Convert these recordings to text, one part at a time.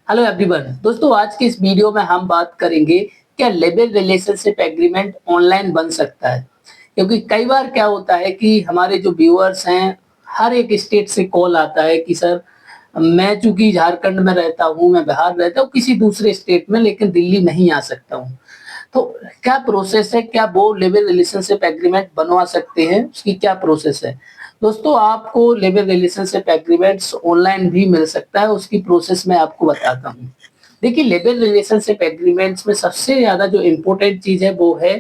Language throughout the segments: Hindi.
Hello everyone. दोस्तों आज की इस वीडियो में हम बात करेंगे क्या लेबर रिलेशनशिप एग्रीमेंट ऑनलाइन बन सकता है। क्योंकि कई बार क्या होता है कि हमारे जो व्यूअर्स हैं हर एक स्टेट से कॉल आता है कि सर मैं चूंकि झारखंड में रहता हूँ, मैं बिहार रहता हूँ, किसी दूसरे स्टेट में, लेकिन दिल्ली नहीं आ सकता हूँ। तो क्या प्रोसेस है, क्या वो लेबर रिलेशनशिप एग्रीमेंट बनवा सकते हैं, उसकी क्या प्रोसेस है। दोस्तों आपको लेबर रिलेशनशिप एग्रीमेंट्स ऑनलाइन भी मिल सकता है, उसकी प्रोसेस मैं आपको बताता हूँ। देखिए लेबर रिलेशनशिप एग्रीमेंट्स में सबसे ज्यादा जो इम्पोर्टेंट चीज है वो है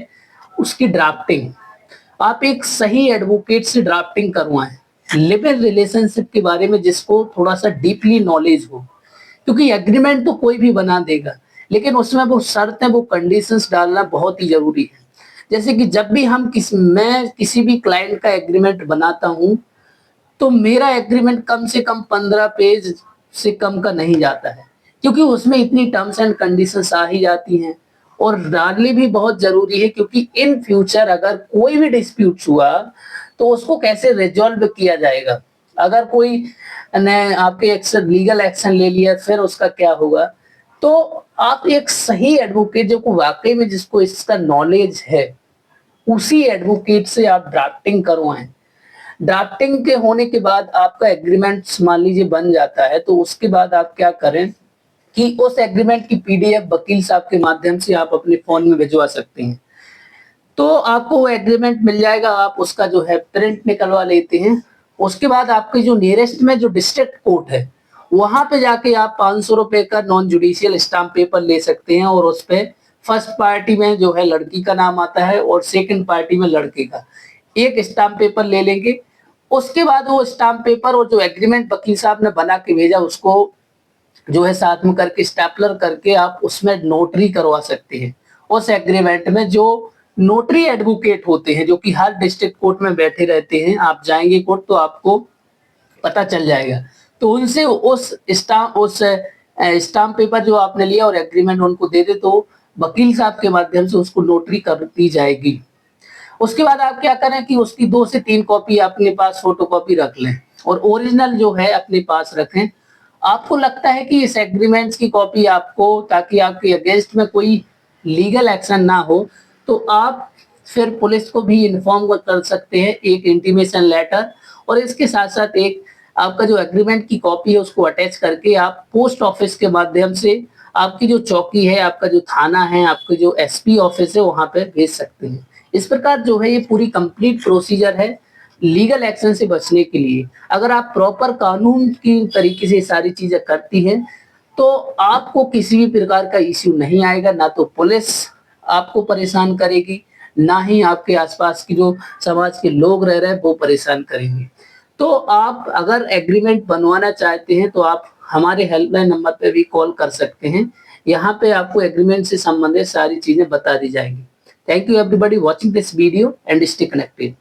उसकी ड्राफ्टिंग। आप एक सही एडवोकेट से ड्राफ्टिंग करवाएं लेबर रिलेशनशिप के बारे में, जिसको थोड़ा सा डीपली नॉलेज हो। क्योंकि एग्रीमेंट तो कोई भी बना देगा, लेकिन उसमें वो शर्तें, वो कंडीशंस डालना बहुत ही जरूरी है। जैसे कि जब भी मैं किसी भी क्लाइंट का एग्रीमेंट बनाता हूँ, तो मेरा एग्रीमेंट कम से कम 15 पेज से कम का नहीं जाता है। क्योंकि उसमें इतनी टर्म्स एंड कंडीशंस आ ही जाती हैं, और डालनी भी बहुत जरूरी है। क्योंकि इन फ्यूचर अगर कोई भी डिस्प्यूट हुआ तो उसको कैसे रिजॉल्व किया जाएगा। अगर कोई ने आपके एक्शन, लीगल एक्शन ले लिया, फिर उसका क्या होगा। तो आप एक सही एडवोकेट जो को वाकई में जिसको इसका नॉलेज है, उसी एडवोकेट से आप ड्राफ्टिंग करवाएं। ड्राफ्टिंग के होने के बाद आपका एग्रीमेंट मान लीजिए बन जाता है, तो उसके बाद आप क्या करें कि उस एग्रीमेंट की पीडीएफ वकील साहब के माध्यम से आप अपने फोन में भिजवा सकते हैं। तो आपको वो एग्रीमेंट मिल जाएगा, आप उसका जो है प्रिंट निकलवा लेते हैं। उसके बाद आपके जो नियरेस्ट में जो डिस्ट्रिक्ट कोर्ट है, वहां पे जाके आप 500 रुपए का नॉन जुडिशियल स्टाम्प पेपर ले सकते हैं, और उस पे फर्स्ट पार्टी में जो है लड़की का नाम आता है और सेकंड पार्टी में लड़के का एक स्टाम्प पेपर ले लेंगे। उसके बाद वो स्टाम्प पेपर और जो एग्रीमेंट वकील साहब ने बना के भेजा, उसको जो है साथ में करके स्टेपलर करके आप उसमें नोटरी करवा सकते हैं। उस एग्रीमेंट में जो नोटरी एडवोकेट होते हैं, जो कि हर डिस्ट्रिक्ट कोर्ट में बैठे रहते हैं, आप जाएंगे कोर्ट तो आपको पता चल जाएगा। तो उनसे उस स्टाम्प पेपर जो आपने लिया और एग्रीमेंट उनको दे दे, तो वकील साहब के माध्यम से उसको नोटरी कर दी जाएगी। उसके बाद आप क्या करें कि उसकी 2 से 3 कॉपी अपने पास फोटोकॉपी रख लें, और ओरिजिनल जो है अपने पास रखें। आपको लगता है कि इस एग्रीमेंट्स की कॉपी आपको, ताकि आपके अगेंस्ट में कोई लीगल एक्शन ना हो, तो आप फिर पुलिस को भी इन्फॉर्म कर सकते हैं, एक इंटीमेशन लेटर। और इसके साथ साथ एक आपका जो एग्रीमेंट की कॉपी है उसको अटैच करके आप पोस्ट ऑफिस के माध्यम से आपकी जो चौकी है, आपका जो थाना है, आपके जो एसपी ऑफिस है, वहां पे भेज सकते हैं। इस प्रकार जो है ये पूरी कंप्लीट प्रोसीजर है लीगल एक्शन से बचने के लिए। अगर आप प्रॉपर कानून की तरीके से सारी चीजें करती हैं, तो आपको किसी भी प्रकार का इश्यू नहीं आएगा। ना तो पुलिस आपको परेशान करेगी, ना ही आपके आसपास की जो समाज के लोग रह रहे हैं वो परेशान करेंगे। तो आप अगर एग्रीमेंट बनवाना चाहते हैं तो आप हमारे हेल्पलाइन नंबर पे भी कॉल कर सकते हैं। यहाँ पे आपको एग्रीमेंट से संबंधित सारी चीजें बता दी जाएंगी। Thank you everybody watching this video and stay connected.